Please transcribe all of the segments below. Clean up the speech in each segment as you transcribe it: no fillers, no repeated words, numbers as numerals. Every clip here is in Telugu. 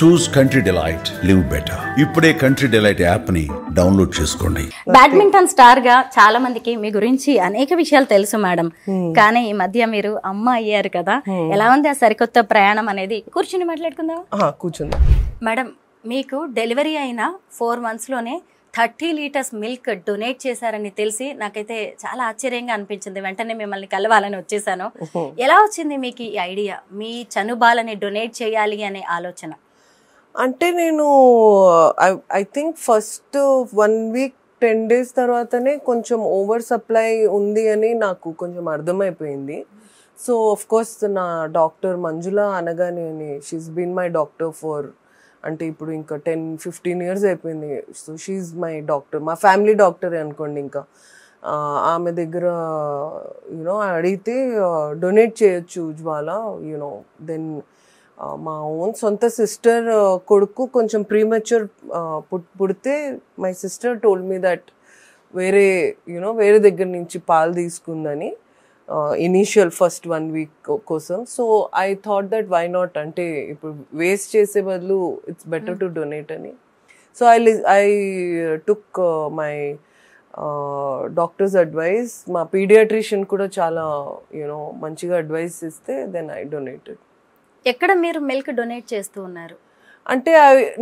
చూస్ కంట్రీ డిలైట్, లివ్ బెటర్. ఇప్పుడే కంట్రీ డిలైట్ యాప్ ని డౌన్లోడ్ చేసుకోండి. బ్యాడ్మింటన్ స్టార్ గా చాలా మందికి మీ గురించి అనేక విషయాలు తెలుసు మేడం. కానీ ఈ మధ్య మీరు అమ్మ అయ్యారు కదా, ఎలా ఉంది ఆ సరికొత్త ప్రయాణం అనేది? కూర్చుని మాట్లాడుకుందాం. కూర్చుంది మేడం, మీకు డెలివరీ అయిన 4 months లోనే 30 liters మిల్క్ డొనేట్ చేశారని తెలిసి నాకైతే చాలా ఆశ్చర్యంగా అనిపించింది. వెంటనే మిమ్మల్ని కలవాలని వచ్చేసాను. ఎలా వచ్చింది మీకు ఈ ఐడియా, మీ చనుబాలని డొనేట్ చేయాలి అనే ఆలోచన? అంటే నేను I think first 1 week 10 days తర్వాతనే కొంచెం ఓవర్ సప్లై ఉంది అని నాకు కొంచెం అర్థమైపోయింది. సో ఆఫ్ కోర్స్ నా డాక్టర్ మంజుల అనగానే, she's been my doctor for అంటే ఇప్పుడు ఇంకా 10-15 years అయిపోయింది. సో షీఈ్ మై డాక్టర్, మా ఫ్యామిలీ డాక్టర్ అనుకోండి. ఇంకా ఆమె దగ్గర అడిగితే డొనేట్ చేయొచ్చు జ్వాల దెన్ మా ఓన్ సొంత సిస్టర్ కొడుకు కొంచెం ప్రీమెచ్యూర్ పుడితే my sister told me that వేరే దగ్గర నుంచి పాలు తీసుకుందని ఇనీషియల్ ఫస్ట్ 1 week కోసం. So I thought that why not, అంటే ఇప్పుడు వేస్ట్ చేసే బదులు ఇట్స్ బెటర్ టు డొనేట్ అని. So I took my doctors advice. మా పీడియాట్రిషియన్ కూడా చాలా మంచిగా అడ్వైస్ ఇస్తే దెన్ ఐ డొనేటెడ్. ఎక్కడ మీరు మిల్క్ డొనేట్ చేస్తూ ఉన్నారు? అంటే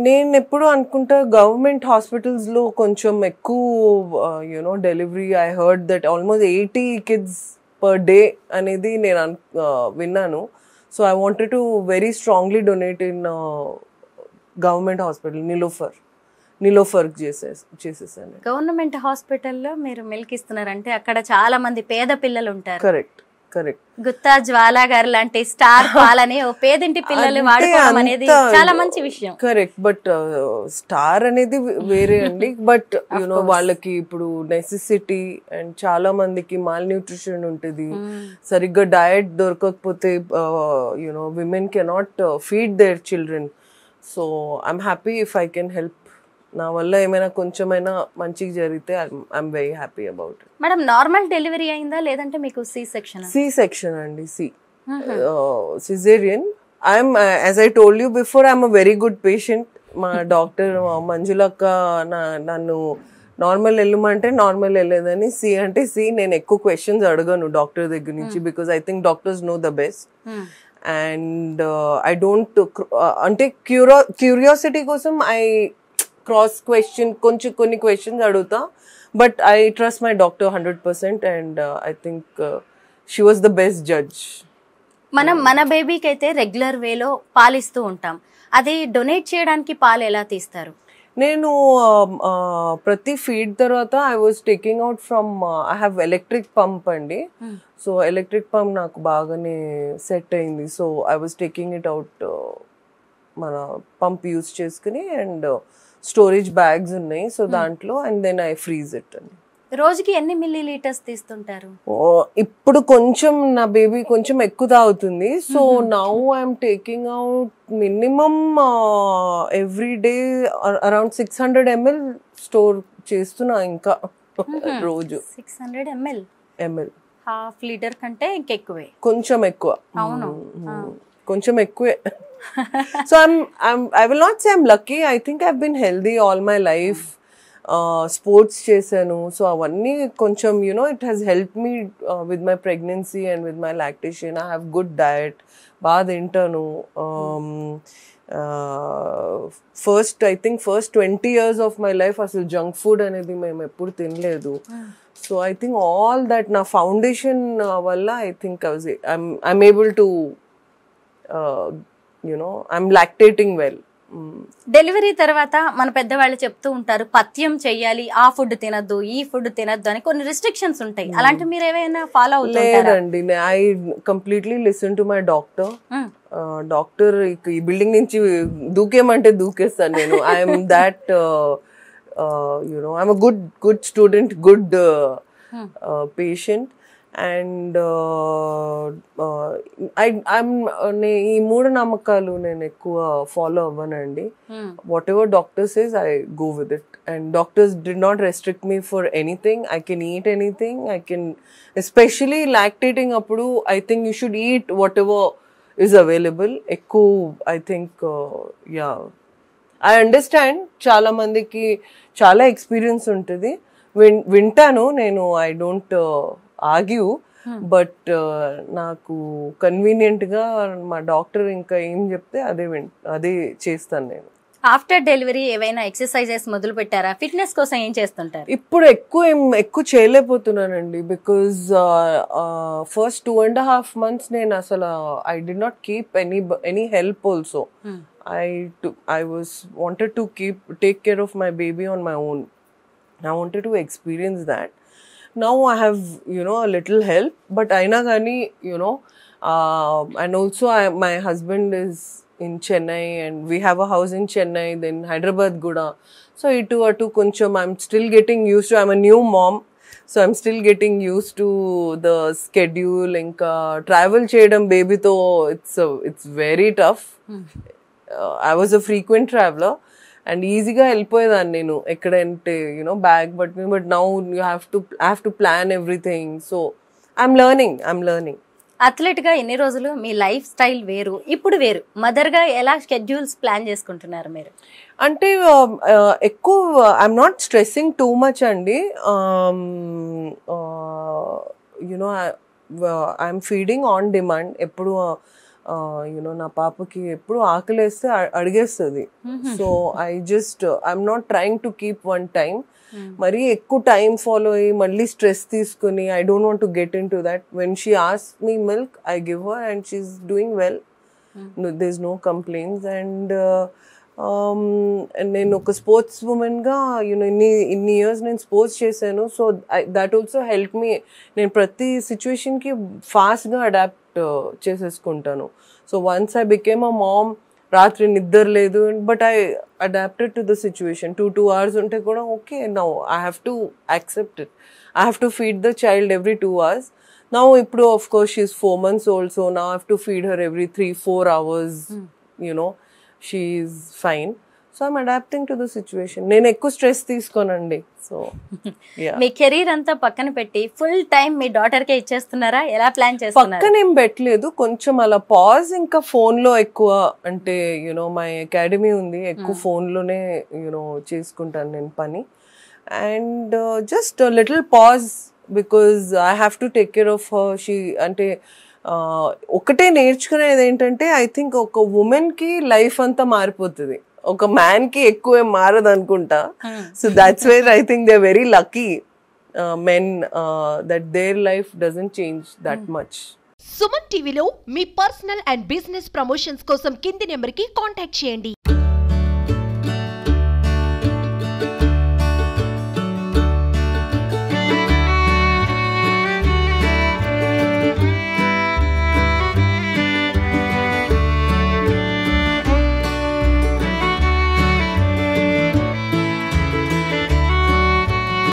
నేను ఎప్పుడు అనుకుంటా గవర్నమెంట్ హాస్పిటల్స్లో కొంచెం ఎక్కువ delivery. I heard that almost 80 kids per day అనేది నేను విన్నాను. So I wanted to very strongly donate in government hospital Niloufer చేసేసాను. గవర్నమెంట్ హాస్పిటల్లో మీరు మిల్క్ ఇస్తున్నారంటే అక్కడ చాలా మంది పేద పిల్లలు ఉంటారు. కరెక్ట్. గుత్తా జ్వాల గారు లాంటి స్టార్ పాలని ఓ పేదింటి పిల్లలు వాడుకోవడం అనేది చాలా మంచి విషయం. కరెక్ట్. బట్ స్టార్ అనేది వేరే అండి. బట్ వాళ్ళకి ఇప్పుడు నెసెసిటీ అండ్ చాలా మందికి మాల్ న్యూట్రిషన్ ఉంటుంది. సరిగ్గా డయట్ దొరకకపోతే women cannot feed their children. So I'm happy if I can help. నా వల్ల ఏమైనా కొంచెమైనా మంచిగా జరిగితే I'm very happy about it. Madam, normal delivery అయిందా లేదంటే మీకు సి సెక్షన్ అండి? Caesarean. I'm as I told you before, I'm a very good patient. మా డాక్టర్ మంజులక్క నన్ను నార్మల్ వెళ్ళమంటే నార్మల్ వెళ్ళేదని, సి అంటే సి. నేను ఎక్కువ క్వశ్చన్స్ అడగను డాక్టర్ దగ్గర నుంచి, because I think doctors know the best. And I don't అంటే క్యూరియాసిటీ కోసం ఐ క్రాస్ క్వశ్చన్ కొన్ని క్వశ్చన్స్ అడుగుతా. But I trust my doctor 100% and I think she was the best judge. మన బేబీకి అయితే రెగ్యులర్ వేలో పాలిస్తూ ఉంటాం. అది డొనేట్ చేయడానికి పాలు ఎలా తీస్తారు? నేను ప్రతి ఫీడ్ తర్వాత I was taking out from I have electric pump అండి. సో ఎలక్ట్రిక్ పంప్ నాకు బాగానే సెట్ అయింది. So I was taking it out, మన పంప్ యూజ్ చేసుకుని. అండ్ స్టోరేజ్ బ్యాగ్స్ ఉన్నాయి, సో దాంట్లో. And then I freeze it అండి. రోజుకి ఎన్ని milliliters తీస్తుంటారు? ఇప్పుడు కొంచెం నా బేబీ కొంచెం ఎక్కువ తాగుతుంది. So now I'm taking out minimum every day around 600 ml store చేస్తున్నా ఇంకా రోజు. 600 ml? ½ లీటర్ కంటే ఇంకెక్కువే. కొంచెం ఎక్కువ. అవును, కొంచెం ఎక్కువే. So I will not say I'm lucky. I think I've been healthy all my life. Sports chesanu, so avanni koncham it has helped me with my pregnancy and with my lactation. I have good diet, baad intanu. I think first 20 years of my life asalu junk food anedi mem eppudu tinledu. So I think all that na foundation valla I think I'm able to I'm lactating well. Delivery తర్వాత మన పెద్దవాళ్ళు చెప్తూ ఉంటారు, పథ్యం చెయ్యాలి, ఆ ఫుడ్ తినద్దు, ఈ ఫుడ్ తినద్దు అని కొన్ని రిస్ట్రిక్షన్స్ ఉంటాయి. అలాంటి మీరు ఏమైనా ఫాలో అవుతుంటారా? లేదండి, I completely listen to my doctor. Doctor ఈ బిల్డింగ్ నుంచి దూకేమంటే దూకేస్తాను నేను. I'm that I'm a good student, good patient. And ఈ మూఢ నమ్మకాలు నేను ఎక్కువ ఫాలో అవ్వనండి. Whatever doctor says I go with it. And doctors did not restrict me for anything. I can eat anything. I can, especially lactating అప్పుడు I think you should eat whatever is available. ఎక్కువ I think yeah, I understand చాలా మందికి చాలా ఎక్స్పీరియన్స్ ఉంటుంది, వింటాను నేను, I don't argue, బట్ నాకు కన్వీనియంట్గా మా డాక్టర్ ఇంకా ఏం చెప్తే అదే చేస్తాను నేను. ఆఫ్టర్ డెలివరీ ఏవైనా ఎక్సర్సైజెస్ మొదలు పెట్టారా? ఫిట్నెస్ కోసం ఏం చేస్తుంటారు? ఇప్పుడు ఎక్కువ చేయలేకపోతున్నానండి, బికాజ్ ఫస్ట్ 2.5 months నేను అసలు I did not keep any help also. I wanted to take care of my baby on my own. I wanted to experience that. Now I have, a little help, but aina gani, and also my husband is in Chennai, and we have a house in Chennai, then Hyderabad Guda. So atu koncham I'm still getting used to. I'm a new mom, so I'm still getting used to the schedule. Inka travel cheyadam baby tho it's very tough. I was a frequent traveler, and ఈజీగా వెళ్ళిపోయేదాన్ని నేను ఎక్కడంటే bag but now you have to plan everything. So I'm learning. అథ్లెట్గా ఎన్ని రోజులు మీ లైఫ్ స్టైల్ వేరు, ఇప్పుడు వేరు, మదర్గా ఎలా షెడ్యూల్స్ ప్లాన్ చేసుకుంటున్నారు మీరు? అంటే ఎక్కువ I'm not stressing too much అండి. I'm feeding on demand. ఎప్పుడు నా పాపకి ఎప్పుడు ఆకలేస్తే అడిగేస్తుంది. So I'm not trying to keep one time. మరి ఎక్కువ టైం ఫాలో అయ్యి మళ్ళీ స్ట్రెస్ తీసుకుని I don't want to get into that. When she asks me milk I give her and she's doing well, there is no complaints. And నేను ఒక స్పోర్ట్స్ ఉమెన్గా ఇన్ని ఇయర్స్ నేను స్పోర్ట్స్ చేశాను. So that also help me. నేను ప్రతి సిచ్యువేషన్కి ఫాస్ట్గా అడాప్ట్ చేసేసుకుంటాను. So once I became a mom, రాత్రి నిద్ర లేదు, but I adapted to the situation. 2 hours ఉంటే కూడా okay, now I have to accept it. I have to feed the child every 2 hours. Now ఇప్పుడు of course she is 4 months old, so now I have to feed her every 3-4 hours. She is fine. So I'm adapting to the situation. నేను ఎక్కువ స్ట్రెస్ తీసుకోనండి. సో మీ కెరీర్ అంతా పక్కన పెట్టి ఫుల్ టైం మీ డాటర్కే ఇచ్చేస్తున్నారా? ఎలా ప్లాన్ చేస్తున్నారు? పక్కన ఏం పెట్టలేదు, కొంచెం అలా పాజ్. ఇంకా ఫోన్లో ఎక్కువ అంటే మై అకాడమీ ఉంది, ఎక్కువ ఫోన్లోనే చేసుకుంటాను నేను పని. And just little pause because I have to take care of her. She అంటే ఒకటే నేర్చుకునేది ఏంటంటే ఐ థింక్ ఒక ఉమెన్కి లైఫ్ అంతా మారిపోతుంది, ఒక మ్యాన్కి ఎక్కువ మారదు అనుకుంటా. So that's where I think they are very lucky men that their life doesn't change that much. Suman టీవీలో మీ పర్సనల్ అండ్ బిజినెస్ ప్రమోషన్స్ కోసం కింది నెంబర్కి కాంటాక్ట్ చేయండి.